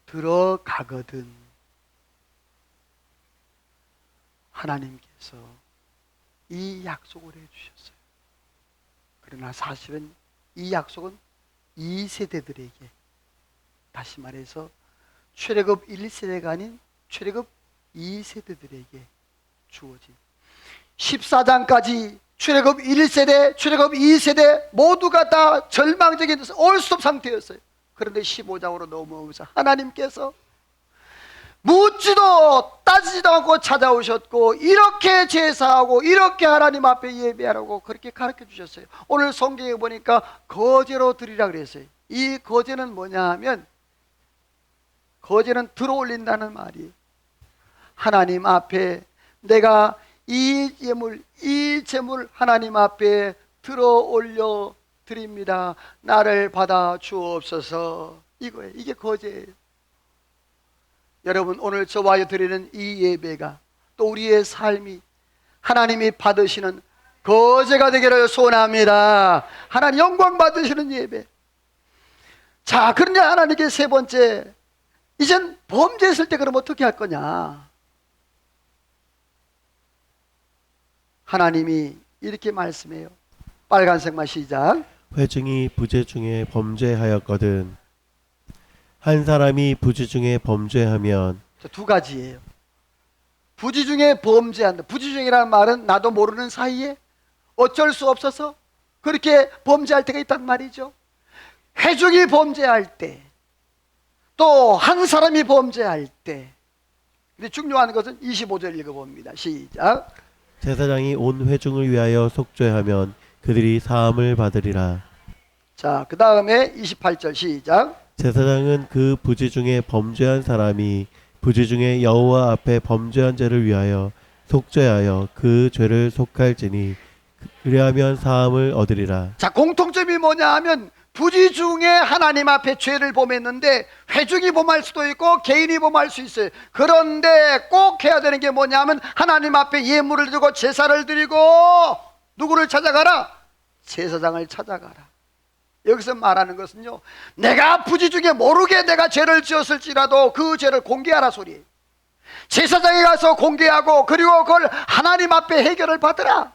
들어가거든. 하나님께서 이 약속을 해주셨어요. 그러나 사실은 이 약속은 2세대들에게, 다시 말해서 출애굽 1세대가 아닌 출애굽 2세대들에게 주어진, 14장까지 출애굽 1세대, 출애굽 2세대 모두가 다 절망적인 올스톱 상태였어요. 그런데 15장으로 넘어오면서 하나님께서 묻지도 따지지도 않고 찾아오셨고, 이렇게 제사하고 이렇게 하나님 앞에 예배하라고 그렇게 가르쳐 주셨어요. 오늘 성경에 보니까 거제로 드리라 그랬어요. 이 거제는 뭐냐 하면, 거제는 들어올린다는 말이에요. 하나님 앞에 내가 이 제물 하나님 앞에 들어올려 드립니다. 나를 받아 주옵소서. 이거예요. 이게 거제예요. 여러분, 오늘 저와 드리는 이 예배가 또 우리의 삶이 하나님이 받으시는 거제가 되기를 소원합니다. 하나님 영광 받으시는 예배. 자, 그런데 하나님께 세 번째, 이젠 범죄했을 때 그럼 어떻게 할 거냐? 하나님이 이렇게 말씀해요. 빨간색만 시작. 회중이 부재 중에 범죄하였거든. 한 사람이 부재 중에 범죄하면 두 가지예요. 부지 중에 범죄한다. 부지 중이라는 말은 나도 모르는 사이에 어쩔 수 없어서 그렇게 범죄할 때가 있단 말이죠. 회중이 범죄할 때, 또 한 사람이 범죄할 때. 근데 중요한 것은 25절 읽어봅니다. 시작. 제사장이 온 회중을 위하여 속죄하면 그들이 사함을 받으리라. 자, 그 다음에 28절 시작. 제사장은 그 부지 중에 범죄한 사람이 부지 중에 여호와 앞에 범죄한 죄를 위하여 속죄하여 그 죄를 속할지니 그리하면 사함을 얻으리라. 자, 공통점이 뭐냐 하면 부지 중에 하나님 앞에 죄를 범했는데 회중이 범할 수도 있고 개인이 범할 수 있어요. 그런데 꼭 해야 되는 게 뭐냐 하면 하나님 앞에 예물을 드리고 제사를 드리고 누구를 찾아가라? 제사장을 찾아가라. 여기서 말하는 것은요, 내가 부지 중에 모르게 내가 죄를 지었을지라도 그 죄를 공개하라 소리예요. 제사장에 가서 공개하고 그리고 그걸 하나님 앞에 해결을 받으라.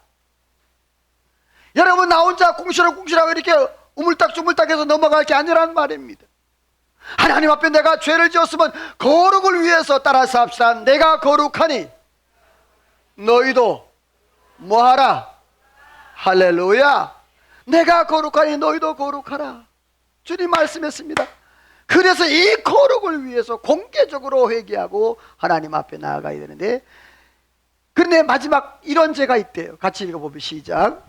여러분, 나 혼자 궁시렁궁시렁 이렇게 우물딱주물딱해서 넘어갈 게 아니란 말입니다. 하나님 앞에 내가 죄를 지었으면 거룩을 위해서 따라서 합시다. 내가 거룩하니 너희도 뭐하라? 할렐루야. 내가 거룩하니 너희도 거룩하라. 주님 말씀했습니다. 그래서 이 거룩을 위해서 공개적으로 회개하고 하나님 앞에 나아가야 되는데, 그런데 마지막 이런 죄가 있대요. 같이 읽어보면 시작.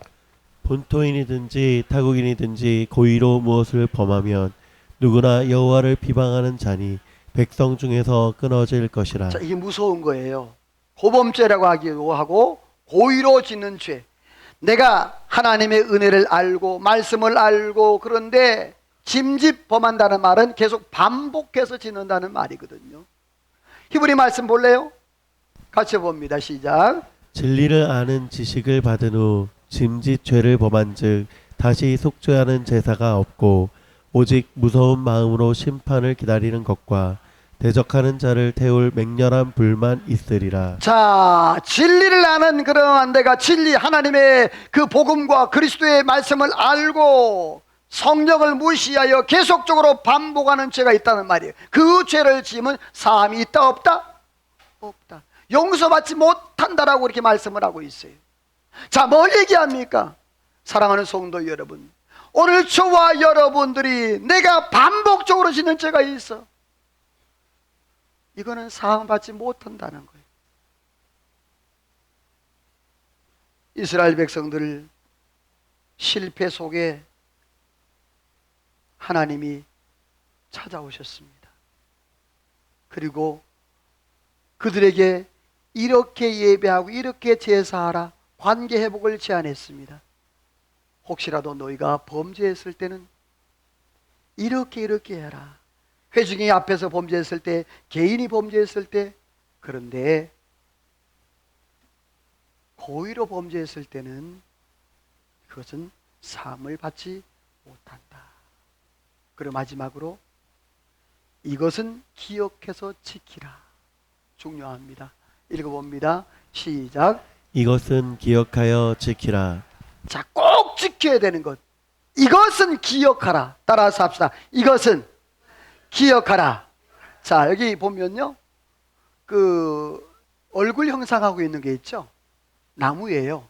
본토인이든지 타국인이든지 고의로 무엇을 범하면 누구나 여호와를 비방하는 자니 백성 중에서 끊어질 것이라. 자, 이게 무서운 거예요. 고범죄라고 하기도 하고 고의로 짓는 죄. 내가 하나님의 은혜를 알고 말씀을 알고 그런데 짐짓 범한다는 말은 계속 반복해서 짓는다는 말이거든요. 히브리 말씀 볼래요? 같이 봅니다. 시작. 진리를 아는 지식을 받은 후 짐짓 죄를 범한즉 다시 속죄하는 제사가 없고 오직 무서운 마음으로 심판을 기다리는 것과 대적하는 자를 태울 맹렬한 불만 있으리라. 자, 진리를 아는 그러한 내가 진리 하나님의 그 복음과 그리스도의 말씀을 알고 성령을 무시하여 계속적으로 반복하는 죄가 있다는 말이에요. 그 죄를 지으면 사함이 있다 없다? 없다. 용서받지 못한다라고 이렇게 말씀을 하고 있어요. 자, 뭘 얘기합니까? 사랑하는 성도 여러분, 오늘 저와 여러분들이 내가 반복적으로 짓는 죄가 있어. 이거는 사함받지 못한다는 거예요. 이스라엘 백성들 실패 속에 하나님이 찾아오셨습니다. 그리고 그들에게 이렇게 예배하고 이렇게 제사하라, 관계 회복을 제안했습니다. 혹시라도 너희가 범죄했을 때는 이렇게 해라. 회중이 앞에서 범죄했을 때, 개인이 범죄했을 때, 그런데 고의로 범죄했을 때는 그것은 사함을 받지 못한다. 그리고 마지막으로 이것은 기억해서 지키라. 중요합니다. 읽어봅니다. 시작. 이것은 기억하여 지키라. 자, 꼭 지켜야 되는 것. 이것은 기억하라. 따라서 합시다. 이것은 기억하라. 자, 여기 보면요, 그 얼굴 형상하고 있는 게 있죠. 나무예요.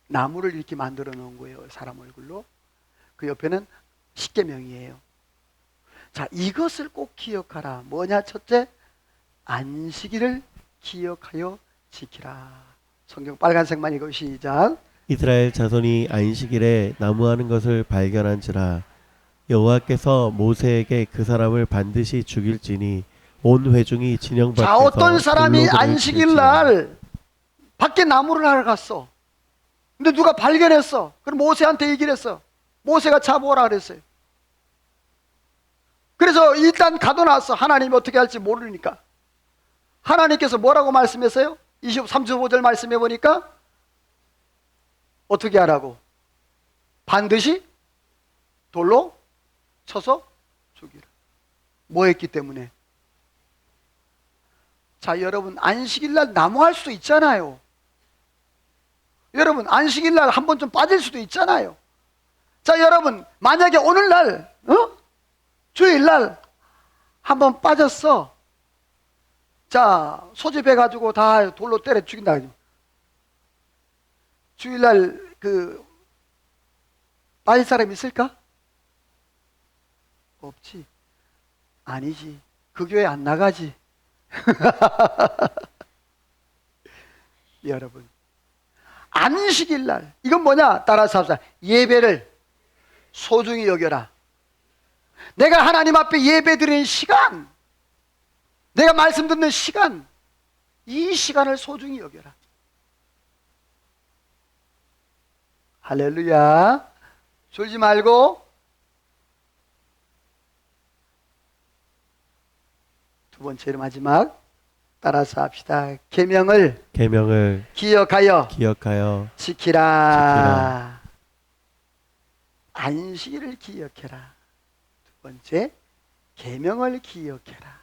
나무를 이렇게 만들어 놓은 거예요. 사람 얼굴로. 그 옆에는 십계명이에요. 자, 이것을 꼭 기억하라. 뭐냐? 첫째, 안식일을 기억하여 지키라. 성경 빨간색만 읽어 시작. 이스라엘 자손이 안식일에 나무하는 것을 발견한지라 여호와께서 모세에게 그 사람을 반드시 죽일지니 온 회중이 진영 밖에서 자, 어떤 사람이 돌로 그를 안식일 칠지라. 날 밖에 나무를 하러 갔어. 근데 누가 발견했어. 그럼 모세한테 얘기를 했어. 모세가 잡아오라 그랬어요. 그래서 일단 가둬놨어. 하나님이 어떻게 할지 모르니까. 하나님께서 뭐라고 말씀했어요? 35절 말씀해 보니까 어떻게 하라고? 반드시 돌로 쳐서 죽이라. 뭐 했기 때문에? 자, 여러분, 안식일날 나무할 수도 있잖아요. 여러분, 안식일날 한번 좀 빠질 수도 있잖아요. 자, 여러분, 만약에 오늘날, 주일날 한번 빠졌어. 자, 소집해가지고 다 돌로 때려 죽인다. 주일날 빠질 사람 있을까? 없지. 아니지. 그 교회 안 나가지. 여러분, 안식일날, 이건 뭐냐? 따라서 합시다. 예배를 소중히 여겨라. 내가 하나님 앞에 예배 드리는 시간, 내가 말씀 듣는 시간, 이 시간을 소중히 여겨라. 할렐루야. 졸지 말고. 두 번째로 마지막, 따라서 합시다. 계명을 기억하여 지키라. 안식일을 기억해라. 두 번째, 계명을 기억해라.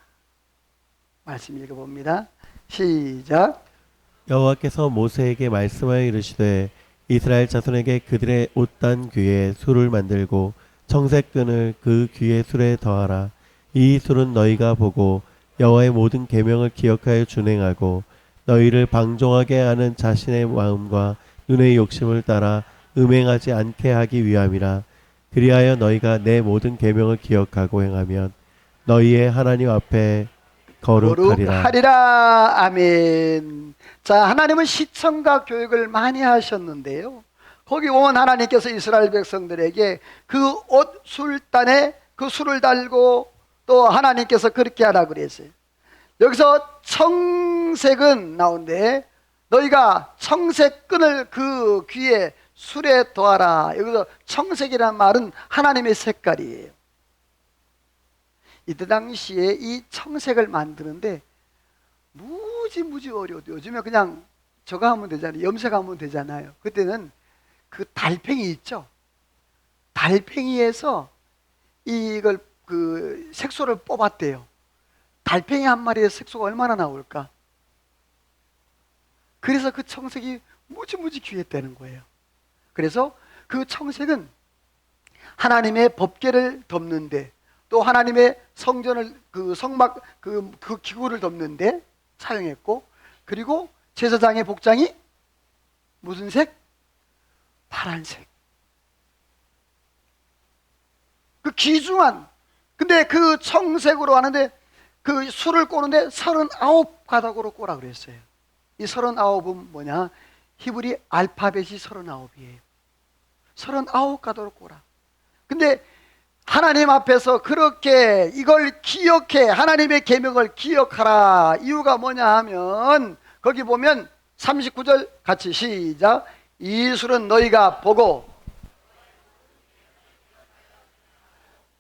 말씀 읽어봅니다. 시작. 여호와께서 모세에게 말씀하여 이르시되 이스라엘 자손에게 그들의 옷단 귀에 술을 만들고 청색끈을 그 귀의 술에 더하라. 이 술은 너희가 보고 여호와의 모든 계명을 기억하여 준행하고 너희를 방종하게 하는 자신의 마음과 눈의 욕심을 따라 음행하지 않게 하기 위함이라. 그리하여 너희가 내 모든 계명을 기억하고 행하면 너희의 하나님 앞에 거룩하리라. 아멘. 자, 하나님은 시청각 교육을 많이 하셨는데요, 거기 보면 하나님께서 이스라엘 백성들에게 그 옷 술단에 그 술을 달고 또 하나님께서 그렇게 하라 그랬어요. 여기서 청색은 나오는데 너희가 청색끈을 그 귀에 술에 더하라. 여기서 청색이라는 말은 하나님의 색깔이에요. 이때 당시에 이 청색을 만드는데 무지 어려워요. 요즘에 그냥 저거 하면 되잖아요. 염색하면 되잖아요. 그때는 그 달팽이 있죠. 달팽이에서 이걸 그 색소를 뽑았대요. 달팽이 한 마리의 색소가 얼마나 나올까? 그래서 그 청색이 무지 귀했다는 거예요. 그래서 그 청색은 하나님의 법궤를 덮는데, 또 하나님의 성전을 그 성막 그 기구를 덮는데 사용했고, 그리고 제사장의 복장이 무슨 색? 파란색. 그 귀중한, 근데 그 청색으로 하는데 그 술을 꼬는데 39가닥으로 꼬라 그랬어요. 이 39은 뭐냐? 히브리 알파벳이 39이에요. 39가닥으로 꼬라. 근데 하나님 앞에서 그렇게 이걸 기억해, 하나님의 계명을 기억하라. 이유가 뭐냐 하면 거기 보면 39절 같이 시작. 이 술은 너희가 보고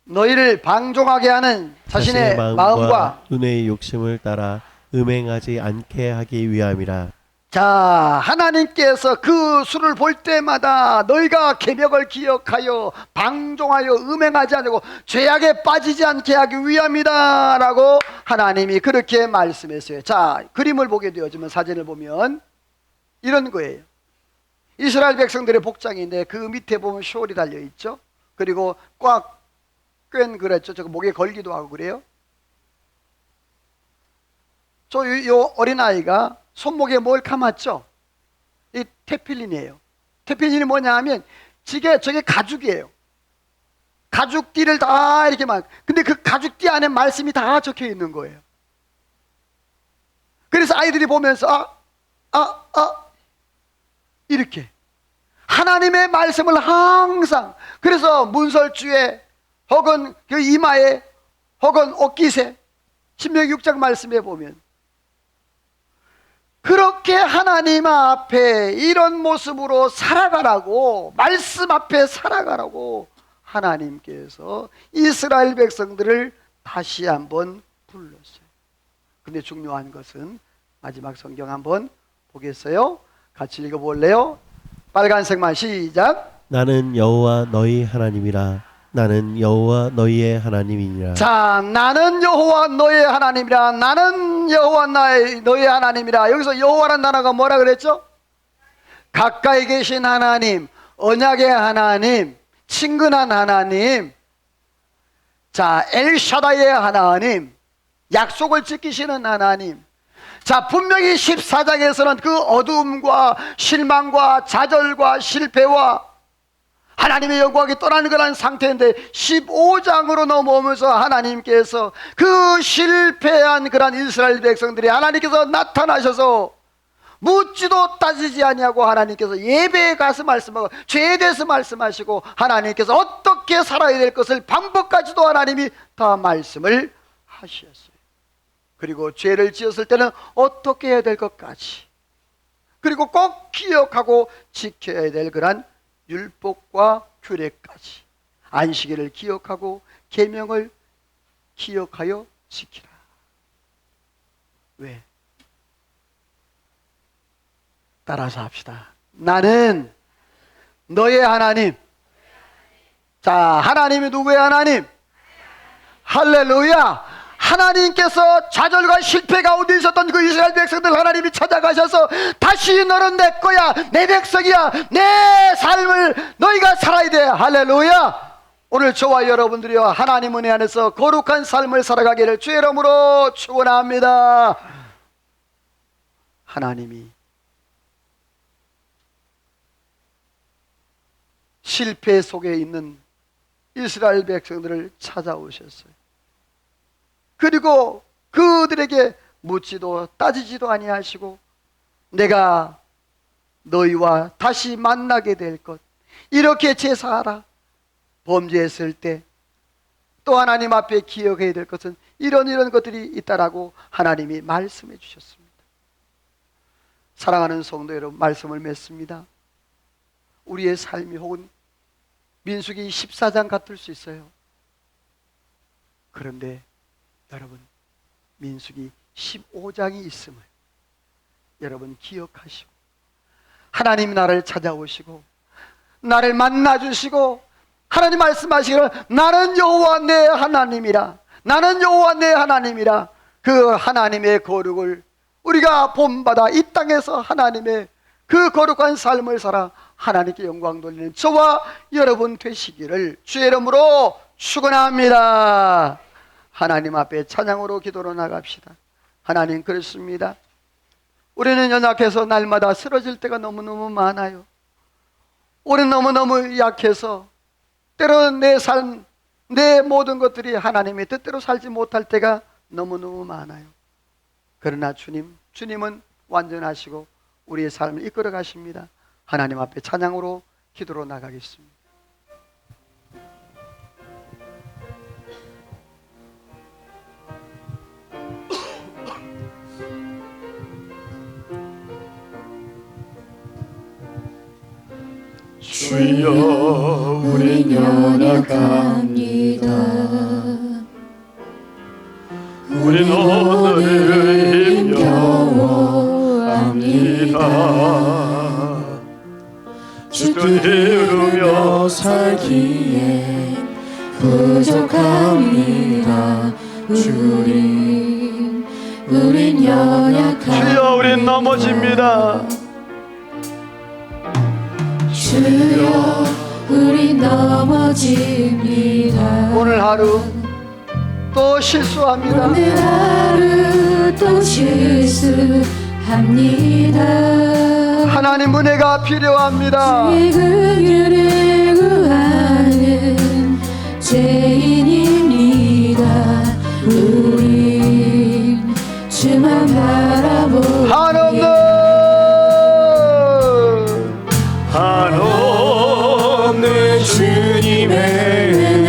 너희를 방종하게 하는 자신의 마음과 눈의 욕심을 따라 음행하지 않게 하기 위함이라. 자, 하나님께서 그 술을 볼 때마다 너희가 계명을 기억하여 방종하여 음행하지 않고 죄악에 빠지지 않게 하기 위함이다 라고 하나님이 그렇게 말씀했어요. 자, 그림을 보게 되어지면, 사진을 보면 이런 거예요. 이스라엘 백성들의 복장인데 그 밑에 보면 숄이 달려있죠. 그리고 꽉 꿰는 그랬죠. 저거 목에 걸기도 하고 그래요. 요 어린아이가 손목에 뭘 감았죠? 이 테필린이에요. 테필린이 뭐냐 하면 저게 가죽이에요. 가죽띠를 다 이렇게 근데 그 가죽띠 안에 말씀이 다 적혀 있는 거예요. 그래서 아이들이 보면서 이렇게 하나님의 말씀을 항상, 그래서 문설주에 혹은 그 이마에 혹은 옷깃에 신명기 6장 말씀에 보면 그렇게 하나님 앞에 이런 모습으로 살아가라고, 말씀 앞에 살아가라고 하나님께서 이스라엘 백성들을 다시 한번 불렀어요. 근데 중요한 것은 마지막 성경 한번 보겠어요? 같이 읽어볼래요? 빨간색만 시작. 나는 여호와 너희 하나님이라. 나는 여호와 너희의 하나님이니라. 자, 나는 여호와 너의 하나님이라. 나는 여호와 너의 하나님이라. 여기서 여호와라는 단어가 뭐라 그랬죠? 가까이 계신 하나님, 언약의 하나님, 친근한 하나님, 자, 엘샤다이의 하나님, 약속을 지키시는 하나님. 자, 분명히 14장에서는 그 어두움과 실망과 좌절과 실패와 하나님의 영광이 떠나는 그런 상태인데 15장으로 넘어오면서 하나님께서 그 실패한 그런 이스라엘 백성들이 하나님께서 나타나셔서 묻지도 따지지 아니하고 하나님께서 예배에 가서 말씀하고 죄에 대해서 말씀하시고 하나님께서 어떻게 살아야 될 것을 방법까지도 하나님이 다 말씀을 하셨어요. 그리고 죄를 지었을 때는 어떻게 해야 될 것까지, 그리고 꼭 기억하고 지켜야 될 그런 율법과 규례까지, 안식일을 기억하고 계명을 기억하여 지키라. 왜? 따라서 합시다. 나는 너의 하나님. 자, 하나님이 누구의 하나님? 할렐루야. 하나님께서 좌절과 실패 가운데 있었던 그 이스라엘 백성들 하나님이 찾아가셔서 다시 너는 내 거야, 내 백성이야, 내 삶을 너희가 살아야 돼. 할렐루야. 오늘 저와 여러분들이요, 하나님 은혜 안에서 거룩한 삶을 살아가기를 주의 이름으로 축원합니다. 하나님이 실패 속에 있는 이스라엘 백성들을 찾아오셨어요. 그리고 그들에게 묻지도 따지지도 아니하시고 내가 너희와 다시 만나게 될 것, 이렇게 제사하라. 범죄했을 때 또 하나님 앞에 기억해야 될 것은 이런 것들이 있다라고 하나님이 말씀해 주셨습니다. 사랑하는 성도 여러분, 말씀을 맺습니다. 우리의 삶이 혹은 민수기 14장 같을 수 있어요. 그런데 여러분, 민수기 15장이 있음을 여러분 기억하시고 하나님 나를 찾아오시고 나를 만나주시고 하나님 말씀하시기를 나는 여호와 내 하나님이라, 나는 여호와 내 하나님이라. 그 하나님의 거룩을 우리가 본받아 이 땅에서 하나님의 그 거룩한 삶을 살아 하나님께 영광 돌리는 저와 여러분 되시기를 주의 이름으로 축원합니다. 하나님 앞에 찬양으로 기도로 나갑시다. 하나님, 그렇습니다. 우리는 연약해서 날마다 쓰러질 때가 너무너무 많아요. 우리는 너무너무 약해서 때로는 내 삶, 내 모든 것들이 하나님의 뜻대로 살지 못할 때가 너무너무 많아요. 그러나 주님은 완전하시고 우리의 삶을 이끌어 가십니다. 하나님 앞에 찬양으로 기도로 나가겠습니다. 주여, 우린 연약합니다. 우린 오늘을 힘겨워합니다. 주 뜻 이루며 살기에 부족합니다. 우린 연약합니다. 주여, 우린 넘어집니다. 주여, 우린 넘어집니다. 오늘 하루 또 실수합니다. 오늘 하루 또 실수합니다. 하나님 은혜가 필요합니다. 주의 긍휼을 구하는 죄인입니다. 우린 주만 바라보니 한없는 주님의 은혜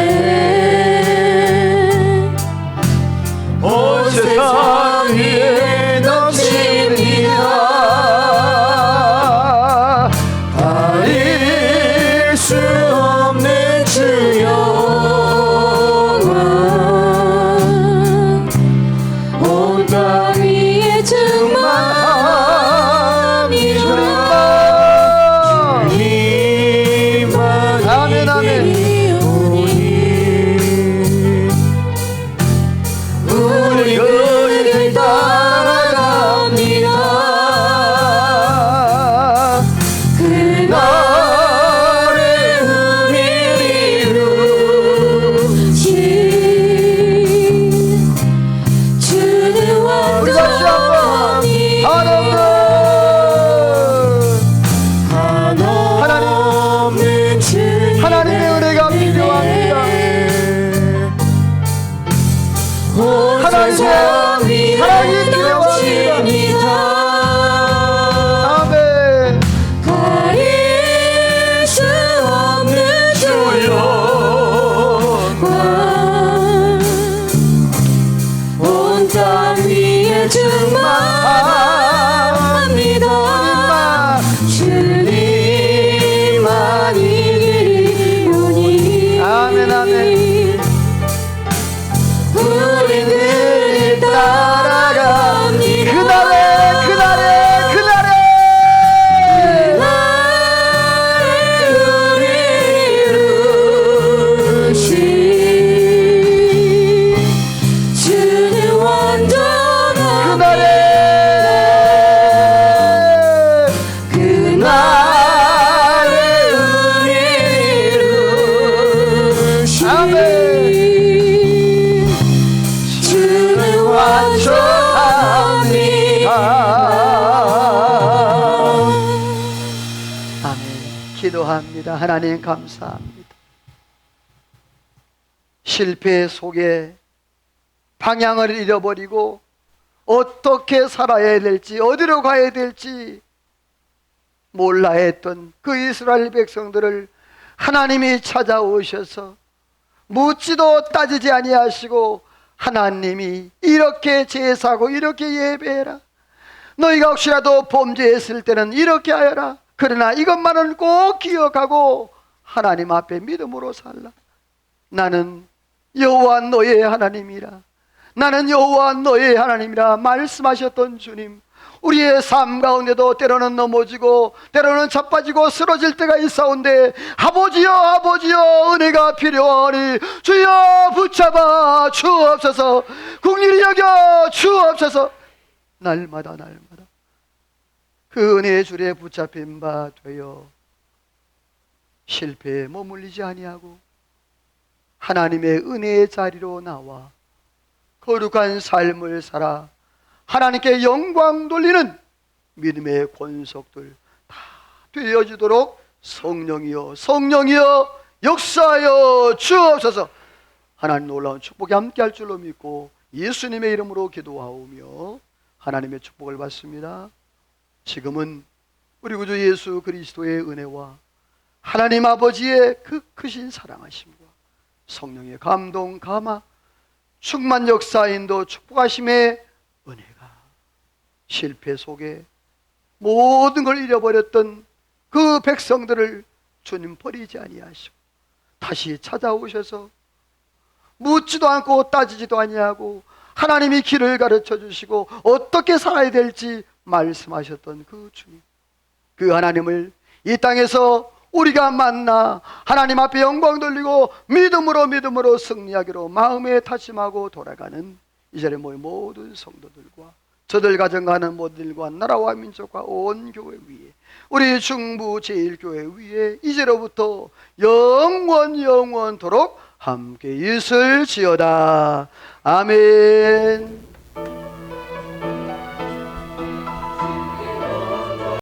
온 세상 위에 넘칩니다. 가릴 수 없는 주여, 감사합니다. 하나님 감사합니다. 실패 속에 방향을 잃어버리고 어떻게 살아야 될지, 어디로 가야 될지 몰라 했던 그 이스라엘 백성들을 하나님이 찾아오셔서 묻지도 따지지 아니하시고 하나님이 이렇게 제사하고 이렇게 예배해라, 너희가 혹시라도 범죄했을 때는 이렇게 하여라, 그러나 이것만은 꼭 기억하고 하나님 앞에 믿음으로 살라. 나는 여호와 너의 하나님이라, 나는 여호와 너의 하나님이라 말씀하셨던 주님, 우리의 삶 가운데도 때로는 넘어지고 때로는 자빠지고 쓰러질 때가 있사온데 아버지여 아버지여 은혜가 필요하니 주여 붙잡아 주옵소서, 국리를 여겨 주옵소서. 날마다 그 은혜의 줄에 붙잡힌 바 되어 실패에 머물리지 아니하고 하나님의 은혜의 자리로 나와 거룩한 삶을 살아 하나님께 영광 돌리는 믿음의 권속들 다 되어지도록 성령이여 성령이여 역사하여 주옵소서. 하나님 놀라운 축복이 함께할 줄로 믿고 예수님의 이름으로 기도하오며 하나님의 축복을 받습니다. 지금은 우리 구주 예수 그리스도의 은혜와 하나님 아버지의 그 크신 사랑하심과 성령의 감동 감화 충만 역사 인도 축복하심의 은혜가 실패 속에 모든 걸 잃어버렸던 그 백성들을 주님 버리지 아니하시고 다시 찾아오셔서 묻지도 않고 따지지도 아니하고 하나님이 길을 가르쳐 주시고 어떻게 살아야 될지 말씀하셨던 그 주님, 그 하나님을 이 땅에서 우리가 만나 하나님 앞에 영광 돌리고 믿음으로 승리하기로 마음에 다짐하고 돌아가는 이 자리에 모인 모든 성도들과 저들 가정가는 모든들과 나라와 민족과 온 교회 위에 우리 중부 제1교회 위에 이제로부터 영원토록 함께 있을지어다. 아멘.